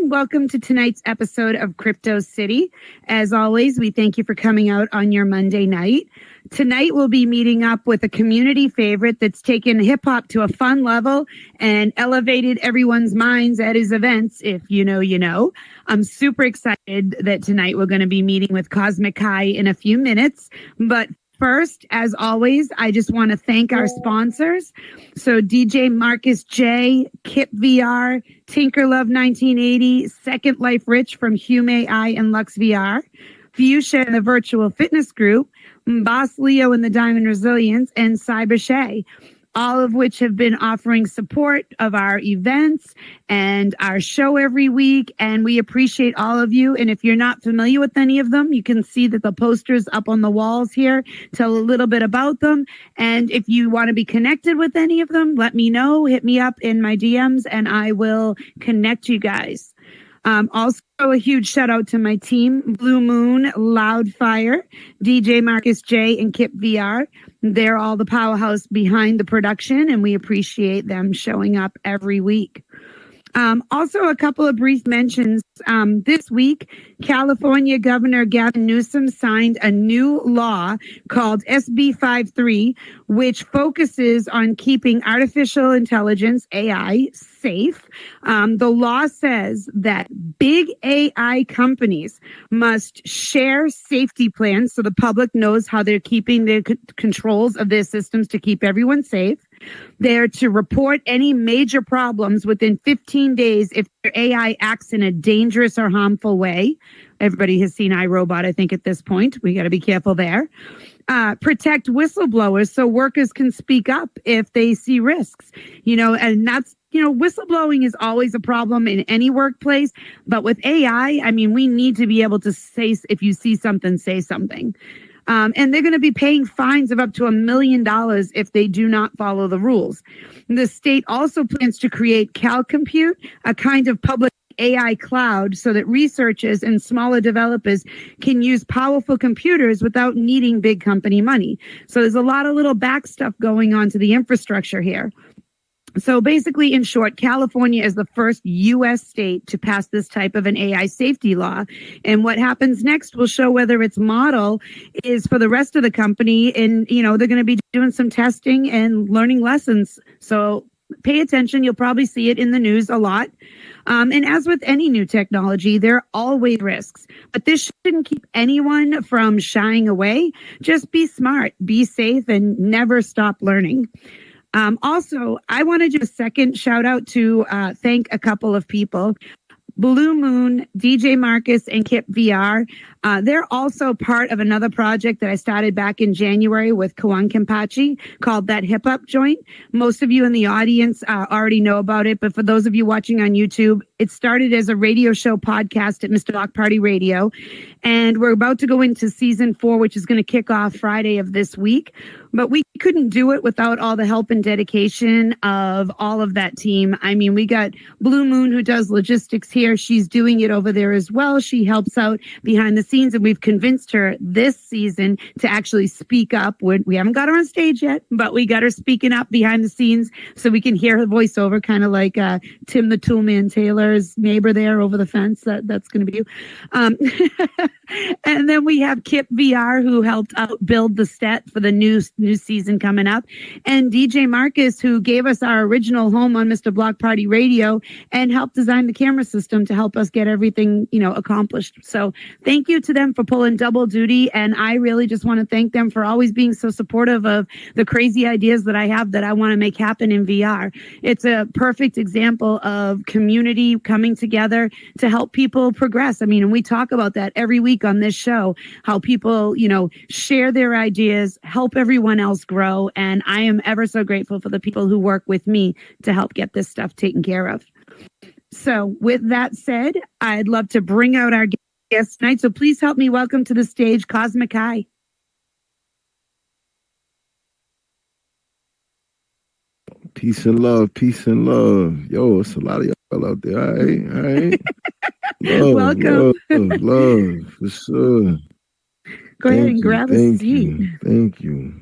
everyone. Welcome to tonight's episode of Crypto City. As always, we thank you for coming out on your Monday night. Tonight, we'll be meeting up with a community favorite that's taken hip hop to a fun level and elevated everyone's minds at his events. If you know, you know. I'm super excited that tonight we're going to be meeting with Kosmic Ky in a few minutes. But first, as always, I just want to thank our sponsors. So DJ Marcus J, Kip VR, Tinker Love 1980, Second Life Rich from Hume AI and Lux VR, Fuchsia and the Virtual Fitness Group, Boss Leo and the Diamond Resilience, and Cyber Shay, all of which have been offering support of our events and our show every week. And we appreciate all of you. And if you're not familiar with any of them, you can see that the posters up on the walls here tell a little bit about them. And if you want to be connected with any of them, let me know. Hit me up in my DMs and I will connect you guys. Also, a huge shout out to my team, Blue Moon, Loudfire, DJ Marcus J, and Kip VR. They're all the powerhouse behind the production, and we appreciate them showing up every week. Also, a couple of brief mentions. This week, California Governor Gavin Newsom signed a new law called SB 53, which focuses on keeping artificial intelligence, AI, safe. The law says that big AI companies must share safety plans so the public knows how they're keeping the controls of their systems to keep everyone safe. They're to report any major problems within 15 days if their AI acts in a dangerous or harmful way. Everybody has seen iRobot, I think, at this point. We got to be careful there. Protect whistleblowers so workers can speak up if they see risks. And that's, whistleblowing is always a problem in any workplace. But with AI, I mean, we need to be able to say, if you see something, say something. And they're going to be paying fines of up to $1 million if they do not follow the rules. The state also plans to create CalCompute, a kind of public AI cloud, so that researchers and smaller developers can use powerful computers without needing big company money. So there's a lot of little back stuff going on to the infrastructure here. So basically, in short, California is the first U.S. state to pass this type of an AI safety law. And what happens next will show whether its model is for the rest of the company. And, they're going to be doing some testing and learning lessons. So pay attention. You'll probably see it in the news a lot. And as with any new technology, there are always risks. But this shouldn't keep anyone from shying away. Just be smart, be safe, and never stop learning. Also, I want to just a second shout out to thank a couple of people. Blue Moon, DJ Marcus, and Kip VR. They're also part of another project that I started back in January with Kawan Kimpachi called That Hip Hop Joint. Most of you in the audience already know about it, but for those of you watching on YouTube, it started as a radio show podcast at Mr. Block Party Radio. And we're about to go into season 4, which is going to kick off Friday of this week. But we couldn't do it without all the help and dedication of all of that team. I mean, we got Blue Moon, who does logistics here. She's doing it over there as well. She helps out behind the scenes, and we've convinced her this season to actually speak up. We haven't got her on stage yet, but we got her speaking up behind the scenes so we can hear her voiceover, kind of like Tim the Toolman Taylor's neighbor there over the fence. That's going to be you. And then we have Kip VR, who helped out build the set for the new season coming up, and DJ Marcus, who gave us our original home on Mr. Block Party Radio and helped design the camera system to help us get everything, accomplished. So thank you to them for pulling double duty. And I really just want to thank them for always being so supportive of the crazy ideas that I have that I want to make happen in VR. It's a perfect example of community coming together to help people progress. I mean, and we talk about that every week on this show, how people, share their ideas, help everyone else grow. And I am ever so grateful for the people who work with me to help get this stuff taken care of. So with that said, I'd love to bring out our guest tonight. So please help me welcome to the stage Kosmic Ky. Peace and love, peace and love. Yo, it's a lot of y'all out there. All right. Love, welcome. Love, for sure. Go ahead and grab a seat. Thank you.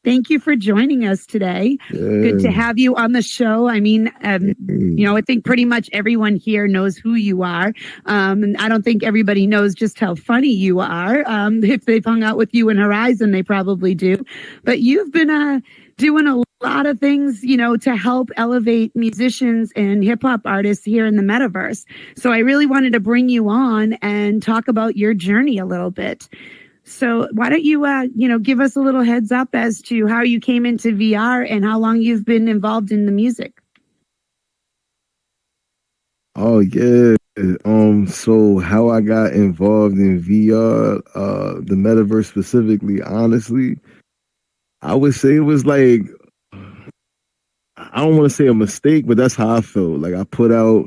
Thank you for joining us today. Good to have you on the show. I mean, I think pretty much everyone here knows who you are. And I don't think everybody knows just how funny you are. If they've hung out with you in Horizon, they probably do. But you've been doing a lot of things, to help elevate musicians and hip hop artists here in the metaverse. So I really wanted to bring you on and talk about your journey a little bit. So why don't you, give us a little heads up as to how you came into VR and how long you've been involved in the music? Oh yeah. So how I got involved in VR, the metaverse specifically, honestly, I would say it was like, I don't want to say a mistake, but that's how I felt. Like I put out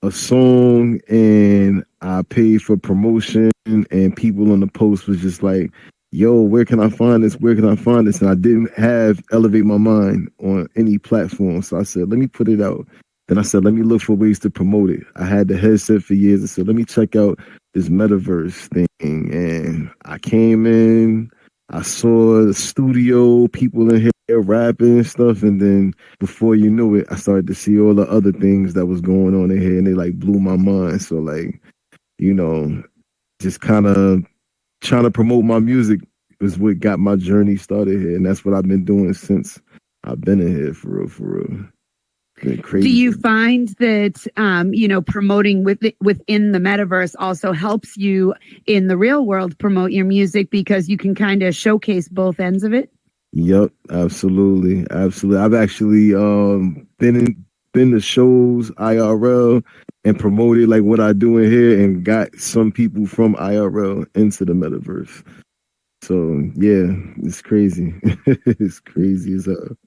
a song and I paid for promotion, and people on the post was just like, yo, where can I find this? Where can I find this? And I didn't have Elevate My Mind on any platform. So I said, let me put it out. Then I said, let me look for ways to promote it. I had the headset for years. I said, let me check out this metaverse thing. And I came in, I saw the studio, people in here rapping and stuff. And then before you knew it, I started to see all the other things that was going on in here, and they like blew my mind. So like, just kind of trying to promote my music is what got my journey started here. And that's what I've been doing since I've been in here, for real, for real. Been crazy. Do you find that, promoting within the metaverse also helps you in the real world promote your music because you can kind of showcase both ends of it? Yep, absolutely, absolutely. I've actually been to shows IRL and promoted like what I do in here, and got some people from IRL into the metaverse. So yeah, it's crazy. It's crazy as hell.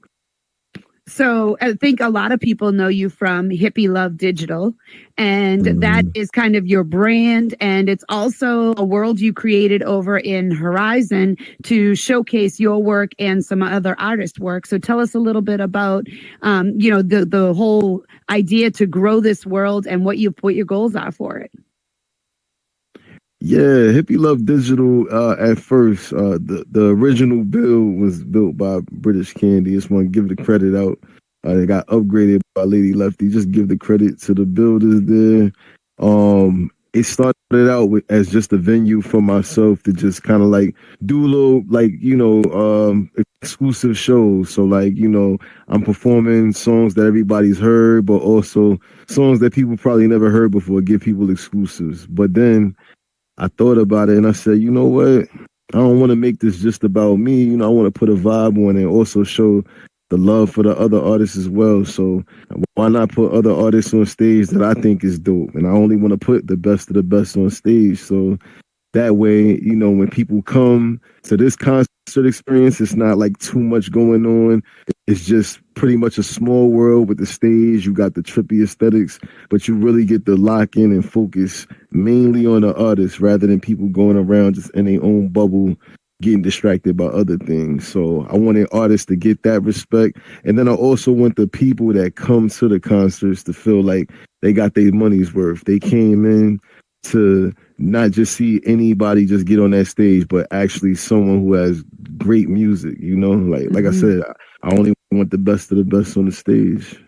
So I think a lot of people know you from Hippie Love Digital, and that is kind of your brand. And it's also a world you created over in Horizon to showcase your work and some other artist work. So tell us a little bit about, the whole idea to grow this world and what your goals are for it. Yeah, Hippie Love Digital. At first, the original build was built by British Candy. Just want to give the credit out. They got upgraded by Lady Lefty. Just give the credit to the builders there. It started out as just a venue for myself to just kind of like do a little exclusive shows. So like I'm performing songs that everybody's heard, but also songs that people probably never heard before. Give people exclusives, but then I thought about it and I said, you know what? I don't want to make this just about me. I want to put a vibe on it and also show the love for the other artists as well. So why not put other artists on stage that I think is dope? And I only want to put the best of the best on stage. So that way, when people come to this concert experience, it's not like too much going on. It's just pretty much a small world with the stage. You got the trippy aesthetics, but you really get to lock in and focus mainly on the artist rather than people going around just in their own bubble, getting distracted by other things. So I wanted artists to get that respect. And then I also want the people that come to the concerts to feel like they got their money's worth. They came in to not just see anybody just get on that stage, but actually someone who has great music, like I said, I only want the best of the best on the stage,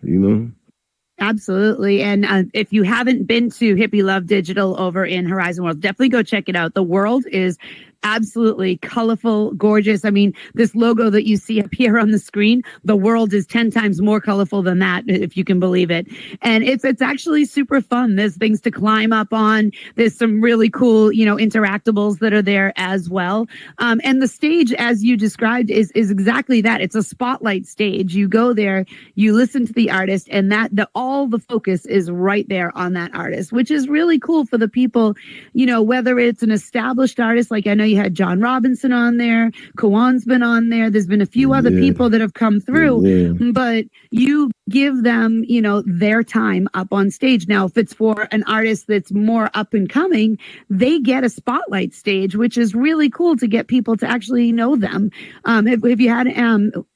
Absolutely. And if you haven't been to Hippie Love Digital over in Horizon World, definitely go check it out. The world is absolutely colorful, gorgeous. I mean, this logo that you see up here on the screen, the world is 10 times more colorful than that, if you can believe it. And it's actually super fun. There's things to climb up on. There's some really cool, interactables that are there as well. And the stage, as you described, is exactly that. It's a spotlight stage. You go there, you listen to the artist, and all the focus is right there on that artist, which is really cool for the people, whether it's an established artist, like I know you had John Robinson on there, Kawan's been on there. There's been a few other people that have come through, but you give them, their time up on stage. Now, if it's for an artist that's more up and coming, they get a spotlight stage, which is really cool to get people to actually know them. Have you had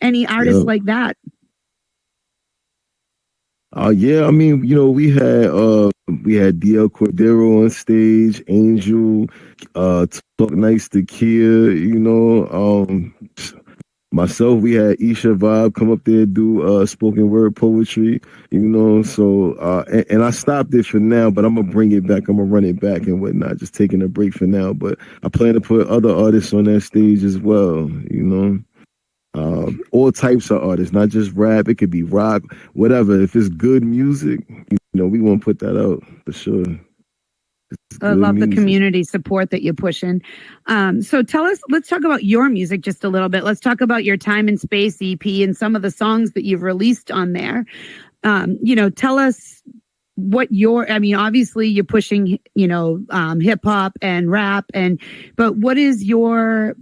any artists like that? Yeah, I mean, we had DL Cordero on stage, Angel, Talk Nice to Kia, myself, we had Isha Vibe come up there do spoken word poetry, you know. So and I stopped it for now, but I'm gonna bring it back. I'm gonna run it back and whatnot. Just taking a break for now, but I plan to put other artists on that stage as well, you know. All types of artists, not just rap. It could be rock, whatever. If it's good music, you know, we want to put that out for sure. I love the community support that you're pushing. So let's talk about your music just a little bit. Let's talk about your Time and Space EP and some of the songs that you've released on there. You know, tell us what obviously you're pushing, you know, hip hop and rap, but what is your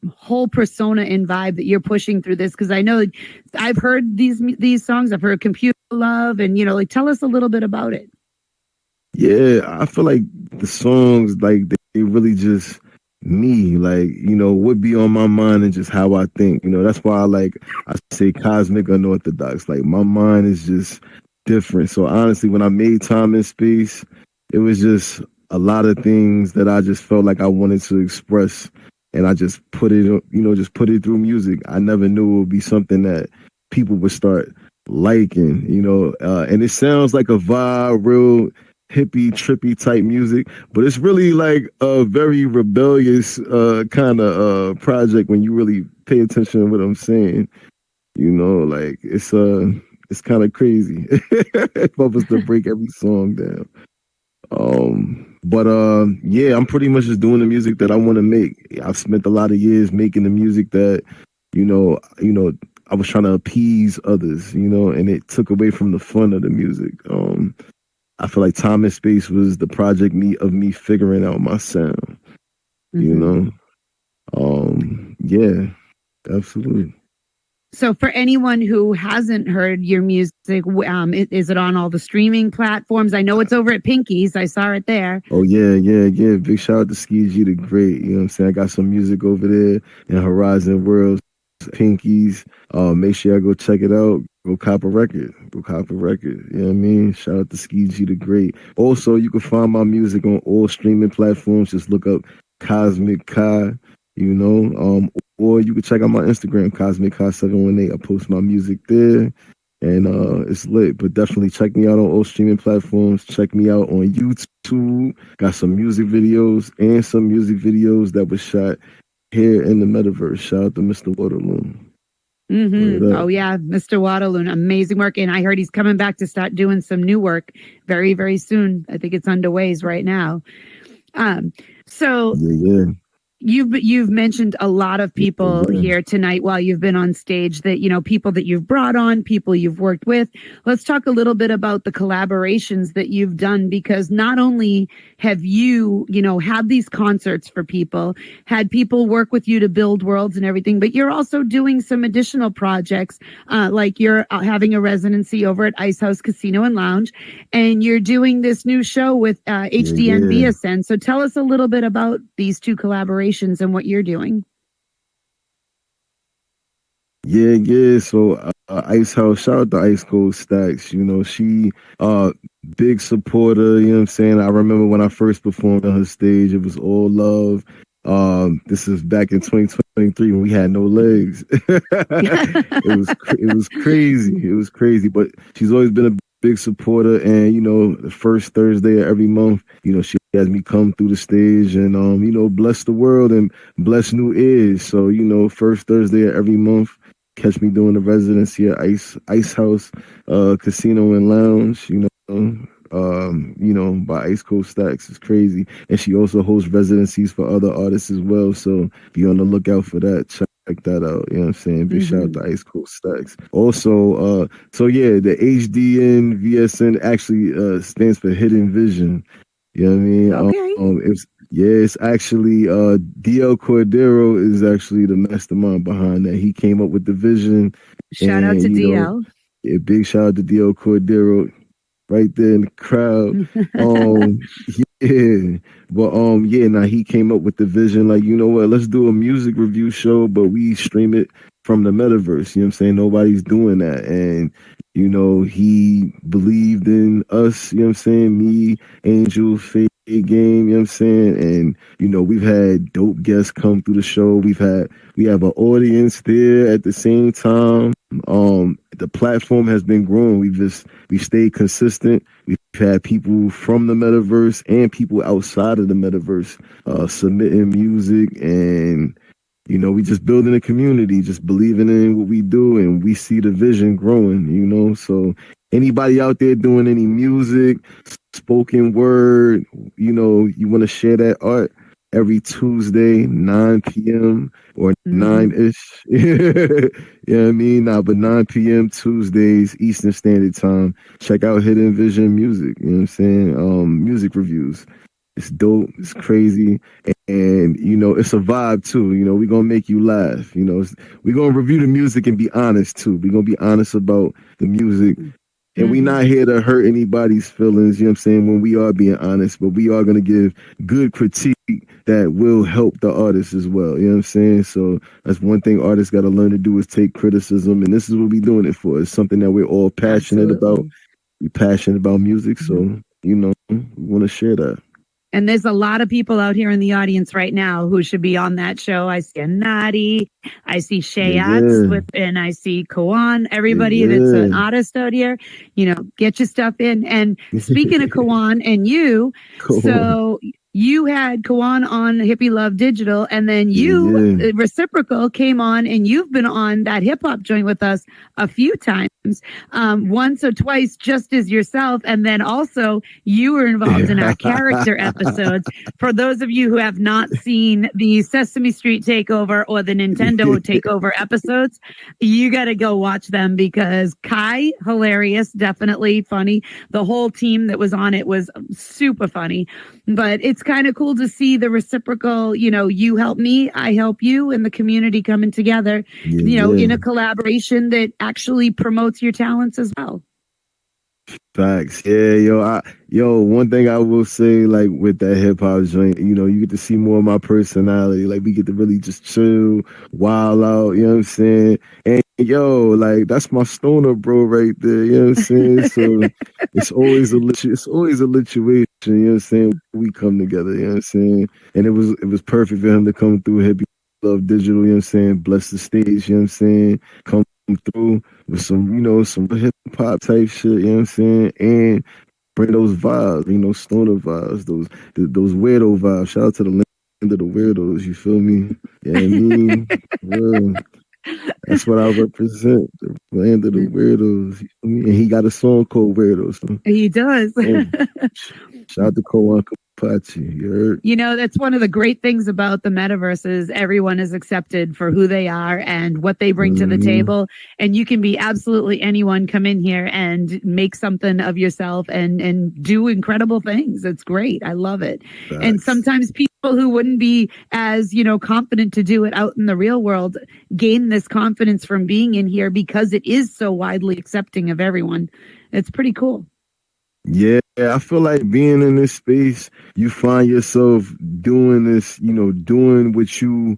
whole persona and vibe that you're pushing through this? Because I know I've heard these songs. I've heard Computer Love, and you know, like tell us a little bit about it. Yeah, I feel like the songs, like they really just me, like, you know, what be on my mind and just how I think. You know, that's why I say cosmic unorthodox. Like my mind is just different. So honestly, when I made Time and Space, it was just a lot of things that I just felt like I wanted to express, and I just put it, you know, just put it through music. I never knew it would be something that people would start liking, you know, and it sounds like a vibe, real hippie, trippy type music, but it's really like a very rebellious kind of project when you really pay attention to what I'm saying. You know, like it's kind of crazy if I was to break every song down. But yeah, I'm pretty much just doing the music that I want to make. I've spent a lot of years making the music that, you know, I was trying to appease others, you know, and it took away from the fun of the music. I feel like Time and Space was the project of me figuring out my sound. You know, yeah, absolutely. So for anyone who hasn't heard your music, is it on all the streaming platforms? I know it's over at Pinky's. I saw it there. Oh yeah. Big shout out to CityGirl the Great. You know what I'm saying? I got some music over there in Horizon Worlds, Pinky's. Make sure y'all go check it out. Go cop a record. You know what I mean? Shout out to CityGirl the Great. Also, you can find my music on all streaming platforms. Just look up Kosmic Ky, you know. Or you can check out my Instagram, Kosmic Ky 718. I post my music there. And it's lit. But definitely check me out on all streaming platforms. Check me out on YouTube. Got some music videos that was shot here in the Metaverse. Shout out to Mr. Waterloo. Oh yeah, Mr. Waterloo, amazing work. And I heard he's coming back to start doing some new work very, very soon. I think it's underways right now. So yeah. You've mentioned a lot of people here tonight while you've been on stage that, you know, people that you've brought on, people you've worked with. Let's talk a little bit about the collaborations that you've done, because not only have you, you know, had these concerts for people, had people work with you to build worlds and everything, but you're also doing some additional projects, like you're having a residency over at Ice House Casino and Lounge, and you're doing this new show with HDNB Ascend. So tell us a little bit about these two collaborations and what you're doing. Yeah. So Ice House, shout out to Ice Cold Stacks. You know, she big supporter, you know what I'm saying? I remember when I first performed on her stage, it was all love. This is back in 2023 when we had no legs. It was crazy. It was crazy. But she's always been a big supporter, and you know, the first Thursday of every month, you know, she has me come through the stage and you know, bless the world and bless new ears. So, you know, first Thursday of every month, catch me doing the residency at Ice House Casino and Lounge, you know, by Ice Cold Stacks. It's crazy. And she also hosts residencies for other artists as well. So be on the lookout for that. Check that out. You know what I'm saying? Big shout out to Ice Cold Stacks. Also, so yeah, the HDN VSN actually stands for Hidden Vision. You know what I mean? Okay. It's actually DL Cordero is actually the mastermind behind that. He came up with the vision. Shout out to DL. Yeah, big shout out to DL Cordero right there in the crowd. Yeah. But now he came up with the vision, like, you know what, let's do a music review show, but we stream it from the metaverse. You know what I'm saying? Nobody's doing that. And you know, he believed in us, you know what I'm saying? Me, Angel, Faye, game, you know what I'm saying? And, you know, we've had dope guests come through the show. We have an audience there at the same time. The platform has been growing. We stayed consistent. We've had people from the metaverse and people outside of the metaverse submitting music, and you know, we just building a community, just believing in what we do, and we see the vision growing, you know. So anybody out there doing any music, spoken word, you know, you want to share that art, every Tuesday, 9 p.m. or 9-ish. You know what I mean? Nah, but 9 p.m. Tuesdays, Eastern Standard Time. Check out Hidden Vision Music, you know what I'm saying? Music reviews. It's dope. It's crazy. And, you know, it's a vibe too. You know, we're going to make you laugh. You know, we're going to review the music and be honest too. We're going to be honest about the music. And we're not here to hurt anybody's feelings, you know what I'm saying, when we are being honest, but we are going to give good critique that will help the artist as well, you know what I'm saying? So that's one thing artists got to learn to do, is take criticism, and this is what we're doing it for. It's something that we're all passionate about. We're passionate about music, so, you know, we want to share that. And there's a lot of people out here in the audience right now who should be on that show. I see Nadi, I see Shayats, and I see Kawan, everybody that's an artist out here. You know, get your stuff in. And speaking of Kawan and you, so you had Kawan on Hippie Love Digital, and then you, Reciprocal, came on, and you've been on that hip hop joint with us a few times, once or twice, just as yourself. And then also you were involved in our character episodes. For those of you who have not seen the Sesame Street Takeover or the Nintendo Takeover episodes, you got to go watch them, because Kai, hilarious, definitely funny. The whole team that was on it was super funny. But it's kind of cool to see the reciprocal, you know, you help me, I help you, and the community coming together, you know, in a collaboration that actually promotes your talents as well. Facts. Yeah, one thing I will say, like, with that hip hop joint, you know, you get to see more of my personality. Like, we get to really just chill, wild out, you know what I'm saying? And like, that's my stoner bro right there, you know what I'm saying? So it's always a lituation, you know what I'm saying? We come together, you know what I'm saying? And it was perfect for him to come through Hippie Love Digital, you know what I'm saying? Bless the stage, you know what I'm saying? Come through with some, you know, some hip hop type shit, you know what I'm saying? And bring those vibes, you know, stoner vibes, those weirdo vibes. Shout out to the land of the weirdos, you feel me? Yeah, I mean, that's what I represent, the land of the weirdos. You feel me? And he got a song called Weirdos. So. He does. Shout out to Koan Kapachi. You heard? You know, that's one of the great things about the metaverse is everyone is accepted for who they are and what they bring to the table. And you can be absolutely anyone, come in here and make something of yourself and do incredible things. It's great. I love it. Facts. And sometimes people who wouldn't be as, you know, confident to do it out in the real world gain this confidence from being in here because it is so widely accepting of everyone. It's pretty cool. Yeah, I feel like being in this space, you find yourself doing this, you know, doing what you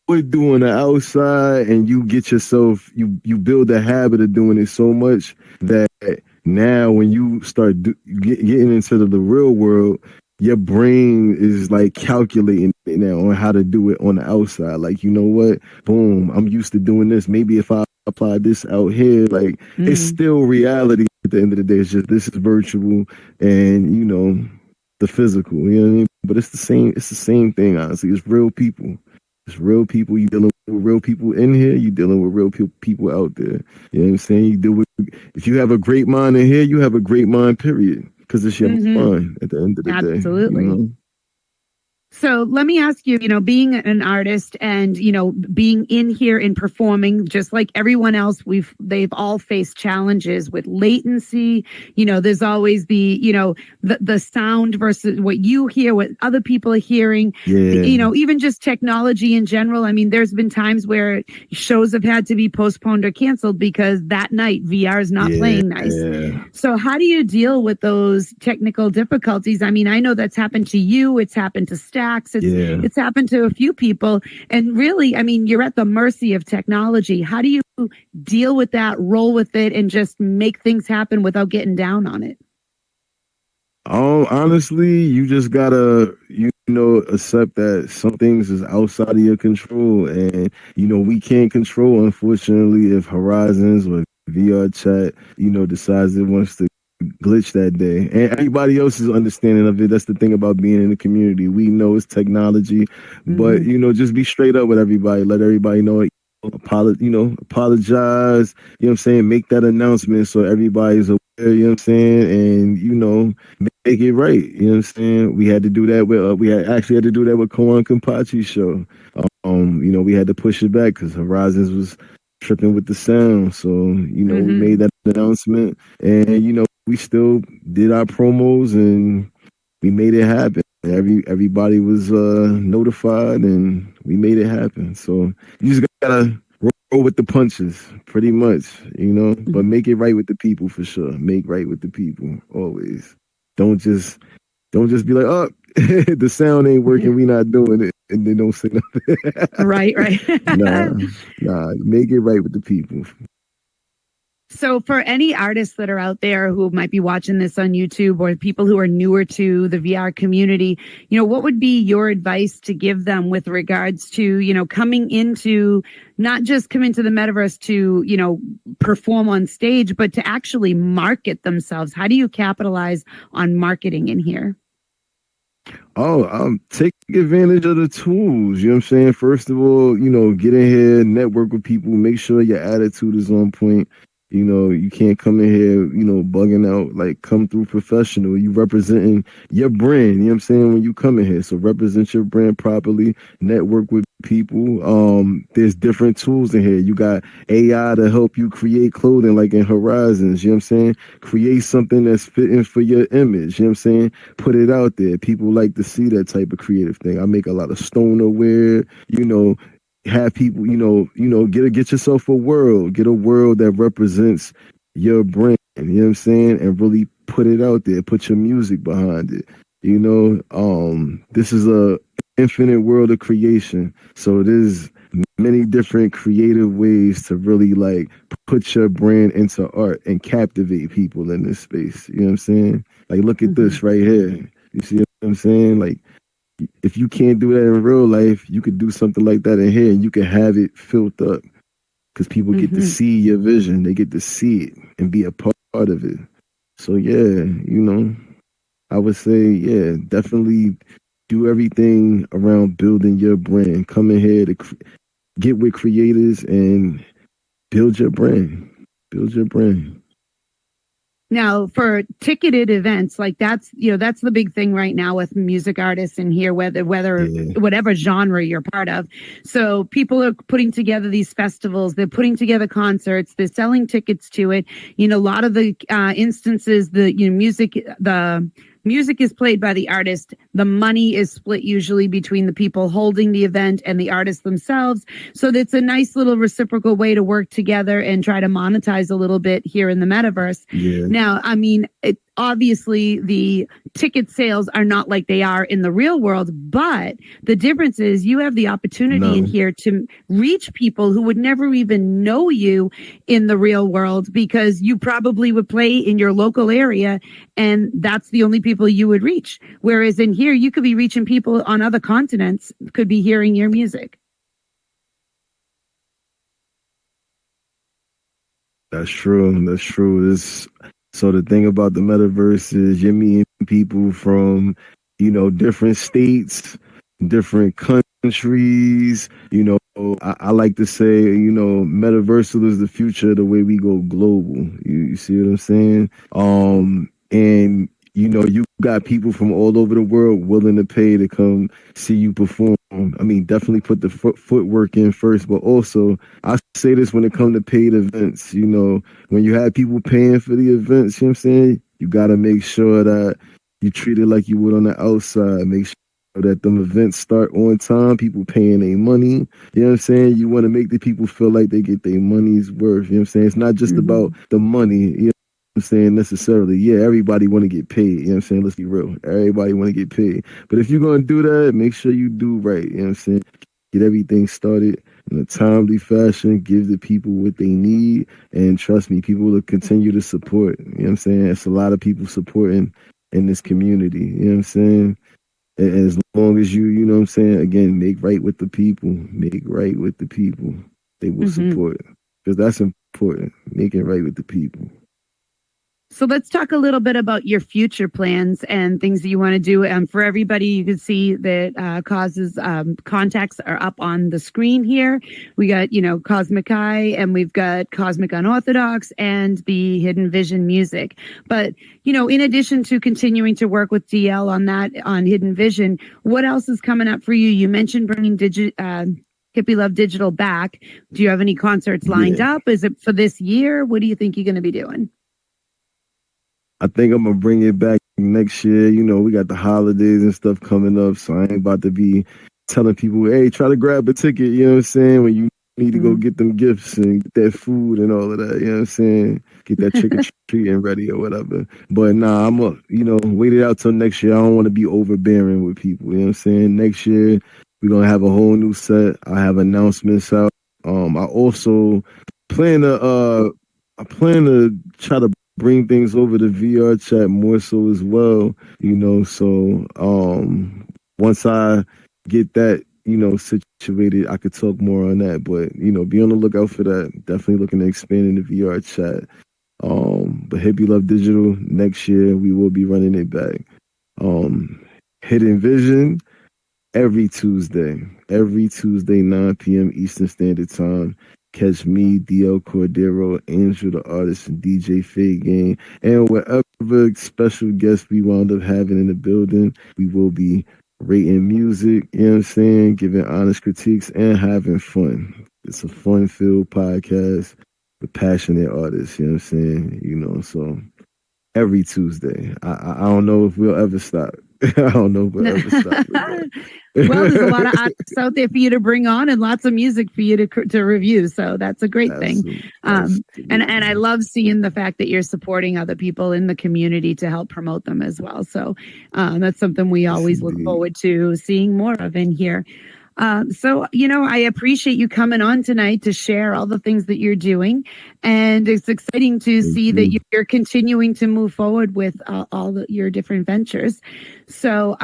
would do on the outside, and you get yourself, you build a habit of doing it so much that now when you start getting into the real world, your brain is like calculating now on how to do it on the outside. Like, you know what? Boom, I'm used to doing this. Maybe if I apply this out here, like it's still reality at the end of the day. It's just this is virtual and, you know, the physical, you know what I mean? But it's the same thing, honestly. It's real people. It's real people. You dealing with real people in here, you dealing with real people out there. You know what I'm saying? If you have a great mind in here, you have a great mind, period. Because it's your mind at the end of the day. Absolutely. You know? So let me ask you, you know, being an artist and, you know, being in here and performing just like everyone else, they've all faced challenges with latency. You know, there's always the, you know, the sound versus what you hear, what other people are hearing, you know, even just technology in general. I mean, there's been times where shows have had to be postponed or canceled because that night VR is not playing nice. So how do you deal with those technical difficulties? I mean, I know that's happened to you. It's happened to staff. It's happened to a few people. And really, I mean, you're at the mercy of technology. How do you deal with that, roll with it, and just make things happen without getting down on it? Honestly, you just gotta, accept that some things is outside of your control, and we can't control, unfortunately, if Horizons or VR Chat, decides it wants to glitch that day, and everybody else's understanding of it. That's the thing about being in the community. We know it's technology, but Hmm. just be straight up with everybody. Let everybody know it. Apologize. You know what I'm saying? Make that announcement so everybody's aware. You know what I'm saying? And make it right. You know what I'm saying? We had to do that with we had actually had to do that with Koan Kampachi's show. We had to push it back because Horizons was tripping with the sound. So, we Hmm. made that announcement, and we still did our promos, and we made it happen. Everybody was notified, and we made it happen. So you just gotta roll with the punches, pretty much, but make it right with the people for sure. Make right with the people always. Don't just don't just be like, oh, the sound ain't working, we not doing it, and then don't say nothing. Right, right. Nah, nah, make it right with the people. So, for any artists that are out there who might be watching this on YouTube or people who are newer to the VR community, what would be your advice to give them with regards to, coming into not just come into the metaverse to, perform on stage, but to actually market themselves? How do you capitalize on marketing in here? Oh, take advantage of the tools. You know what I'm saying? First of all, get in here, network with people, make sure your attitude is on point. You can't come in here, bugging out. Like, come through professional. You representing your brand. You know what I'm saying? When you come in here, so represent your brand properly. Network with people. There's different tools in here. You got AI to help you create clothing, like in Horizons. You know what I'm saying? Create something that's fitting for your image. You know what I'm saying? Put it out there. People like to see that type of creative thing. I make a lot of stoner wear. Have people, get yourself a world, get a world that represents your brand, you know what I'm saying? And really put it out there, put your music behind it. This is a infinite world of creation. So there's many different creative ways to really like put your brand into art and captivate people in this space. You know what I'm saying? Like, look at Hmm. this right here. You see what I'm saying? Like, if you can't do that in real life, you could do something like that in here, and you can have it filled up because people get to Hmm. see your vision. They get to see it and be a part of it. So yeah, I would say, yeah, definitely do everything around building your brand. Come in here to get with creators and build your brand. Build your brand. Now, for ticketed events, like that's the big thing right now with music artists in here, whether Yeah. whatever genre you're part of. So people are putting together these festivals, they're putting together concerts, they're selling tickets to it. A lot of the instances, the music is played by the artist. The money is split usually between the people holding the event and the artists themselves. So that's a nice little reciprocal way to work together and try to monetize a little bit here in the metaverse. Yeah. Now, I mean, obviously the ticket sales are not like they are in the real world, but the difference is you have the opportunity in No. here to reach people who would never even know you in the real world because you probably would play in your local area and that's the only people you would reach. Whereas in here, you could be reaching people on other continents, could be hearing your music. That's true. That's true. So the thing about the metaverse is you're meeting people from, different states, different countries. I like to say, metaversal is the future, the way we go global. You see what I'm saying? And you got people from all over the world willing to pay to come see you perform. I mean, definitely put the footwork in first, but also I say this when it comes to paid events. When you have people paying for the events, you know what I'm saying? You got to make sure that you treat it like you would on the outside. Make sure that them events start on time, people paying their money. You know what I'm saying? You want to make the people feel like they get their money's worth. You know what I'm saying? It's not just about Mm-hmm. the money. I'm saying necessarily. Yeah, everybody want to get paid. You know what I'm saying? Let's be real. Everybody want to get paid. But if you're going to do that, make sure you do right. You know what I'm saying? Get everything started in a timely fashion, give the people what they need, and trust me, people will continue to support. You know what I'm saying? It's a lot of people supporting in this community. You know what I'm saying? As long as you know what I'm saying, again, make right with the people. Make right with the people. They will support it. Because that's important. Making right with the people. So let's talk a little bit about your future plans and things that you want to do. For everybody, you can see that Cause's contacts are up on the screen here. We got, Kosmic Ky, and we've got Cosmic Unorthodox and the Hidden Vision Music. But, in addition to continuing to work with DL on Hidden Vision, what else is coming up for you? You mentioned bringing Hippie Love Digital back. Do you have any concerts lined up? Is it for this year? What do you think you're going to be doing? I think I'm gonna bring it back next year. We got the holidays and stuff coming up, so I ain't about to be telling people, hey, try to grab a ticket, you know what I'm saying, when you need to go get them gifts and get that food and all of that, you know what I'm saying? Get that trick-or-treating ready or whatever. But nah, I'm gonna, wait it out till next year. I don't want to be overbearing with people, you know what I'm saying? Next year, we're gonna have a whole new set. I have announcements out. I also plan to try to bring things over to VR chat more so as well, so once I get that, situated, I could talk more on that. But, be on the lookout for that. Definitely looking to expand in the VR chat. But Hippie Love Digital, next year we will be running it back. Hidden Vision, every Tuesday, 9 p.m. Eastern Standard Time. Catch me, DL Cordero, Angel the Artist, and DJ Fade Game. And whatever special guests we wound up having in the building, we will be rating music, you know what I'm saying, giving honest critiques, and having fun. It's a fun-filled podcast with passionate artists, you know what I'm saying? So every Tuesday. I don't know if we'll ever stop. I don't know if we'll ever stop. Well, there's a lot of artists out there for you to bring on and lots of music for you to review. So that's a great thing. And I love seeing the fact that you're supporting other people in the community to help promote them as well. So that's something we always look forward to seeing more of in here. So, I appreciate you coming on tonight to share all the things that you're doing. And it's exciting to see that you're continuing to move forward with all your different ventures. So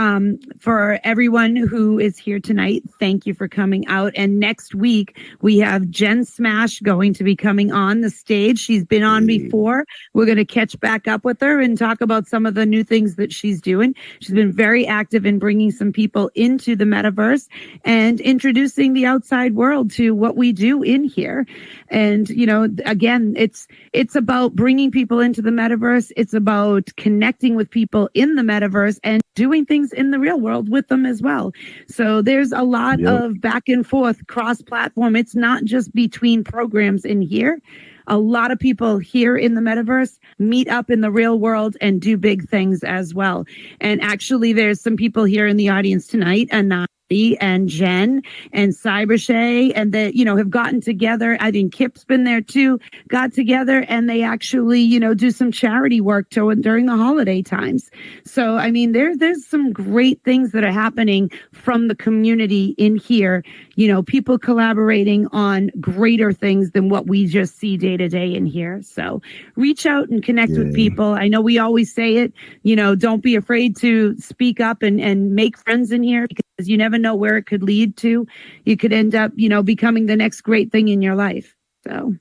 for everyone who is here tonight, thank you for coming out. And next week, we have Jen Smash going to be coming on the stage. She's been on before. We're going to catch back up with her and talk about some of the new things that she's doing. She's been very active in bringing some people into the metaverse and introducing the outside world to what we do in here. And, again, it's about bringing people into the metaverse. It's about connecting with people in the metaverse and doing things in the real world with them as well. So there's a lot of back and forth cross-platform. It's not just between programs in here. A lot of people here in the metaverse meet up in the real world and do big things as well. And actually, there's some people here in the audience tonight, and Jen and Cybershay, and that, have gotten together. I think Kip's been there too, got together, and they actually, do some charity work during the holiday times. So, I mean, there's some great things that are happening from the community in here, people collaborating on greater things than what we just see day to day in here. So reach out and connect with people. I know we always say it, don't be afraid to speak up and make friends in here, because you never know where it could lead to. You could end up, becoming the next great thing in your life. So.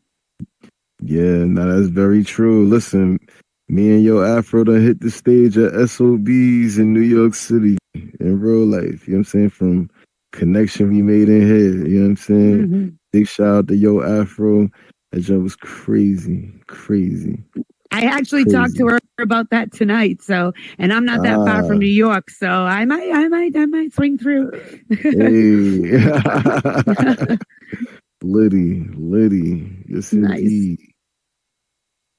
Yeah, no, that's very true. Listen, me and Yo Afro done hit the stage at SOBs in New York City in real life. You know what I'm saying? From connection we made in here. You know what I'm saying? Big shout out to Yo Afro. That job was crazy. I actually talked to her about that tonight. So, and I'm not that far from New York, so I might swing through. Hey. Liddy. Yes, nice. Indeed.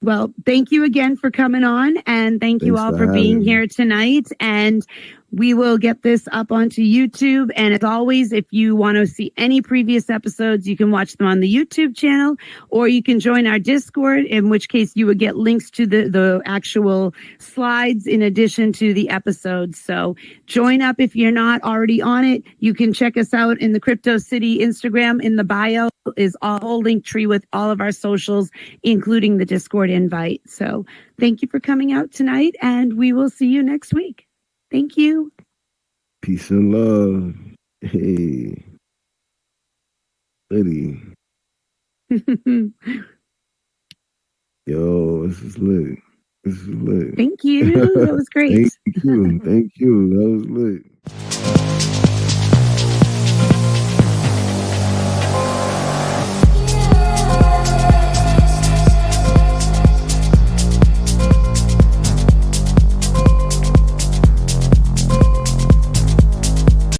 Well, thank you again for coming on, and thank you all for being here tonight. And We will get this up onto YouTube. And as always, if you want to see any previous episodes, you can watch them on the YouTube channel, or you can join our Discord, in which case you would get links to the actual slides in addition to the episodes. So join up if you're not already on it. You can check us out in the Crypto City Instagram. In the bio is a whole link tree with all of our socials, including the Discord invite. So thank you for coming out tonight, and we will see you next week. Thank you. Peace and love. Hey, Liddy. Yo, this is lit. This is lit. Thank you. That was great. Thank you. Thank you. That was lit.